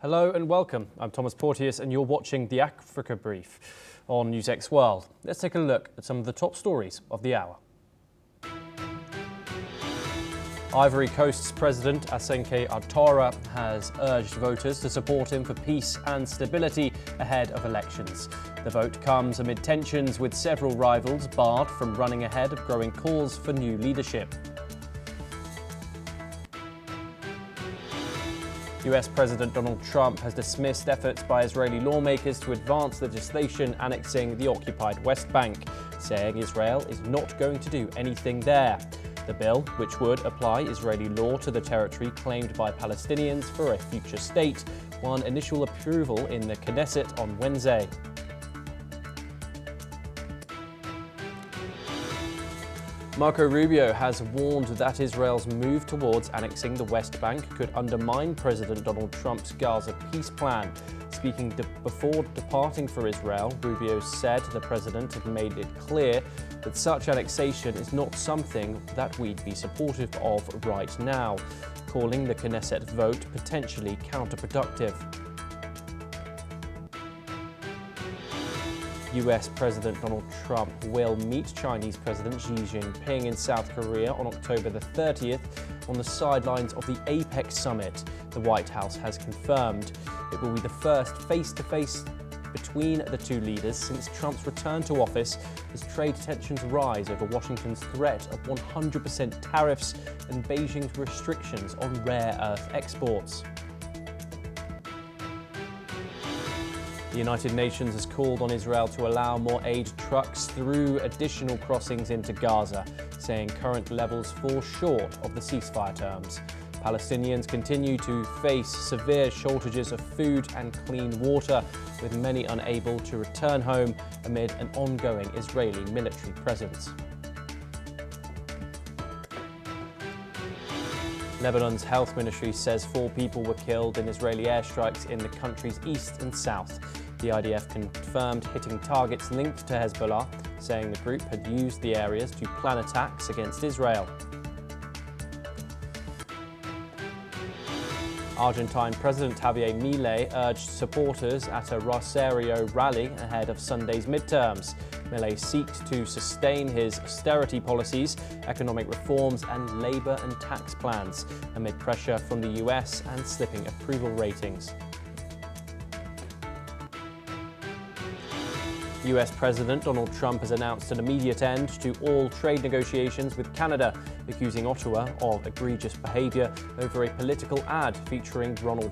Hello and welcome. I'm Thomas Porteous and you're watching the Africa Brief on NewsX World. Let's take a look at some of the top stories of the hour. Ivory Coast's President Assenkei Ouattara has urged voters to support him for peace and stability ahead of elections. The vote comes amid tensions with several rivals barred from running ahead of growing calls for new leadership. US President Donald Trump has dismissed efforts by Israeli lawmakers to advance legislation annexing the occupied West Bank, saying Israel is not going to do anything there. The bill, which would apply Israeli law to the territory claimed by Palestinians for a future state, won initial approval in the Knesset on Wednesday. Marco Rubio has warned that Israel's move towards annexing the West Bank could undermine President Donald Trump's Gaza peace plan. Speaking before departing for Israel, Rubio said the president had made it clear that such annexation is not something that we'd be supportive of right now, calling the Knesset vote potentially counterproductive. US President Donald Trump will meet Chinese President Xi Jinping in South Korea on October the 30th on the sidelines of the APEC summit, the White House has confirmed. It will be the first face-to-face between the two leaders since Trump's return to office as trade tensions rise over Washington's threat of 100% tariffs and Beijing's restrictions on rare earth exports. The United Nations has called on Israel to allow more aid trucks through additional crossings into Gaza, saying current levels fall short of the ceasefire terms. Palestinians continue to face severe shortages of food and clean water, with many unable to return home amid an ongoing Israeli military presence. Lebanon's health ministry says 4 people were killed in Israeli airstrikes in the country's east and south. The IDF confirmed hitting targets linked to Hezbollah, saying the group had used the areas to plan attacks against Israel. Argentine President Javier Milei urged supporters at a Rosario rally ahead of Sunday's midterms. Milei seeks to sustain his austerity policies, economic reforms and labour and tax plans amid pressure from the US and slipping approval ratings. US President Donald Trump has announced an immediate end to all trade negotiations with Canada, accusing Ottawa of egregious behaviour over a political ad featuring Ronald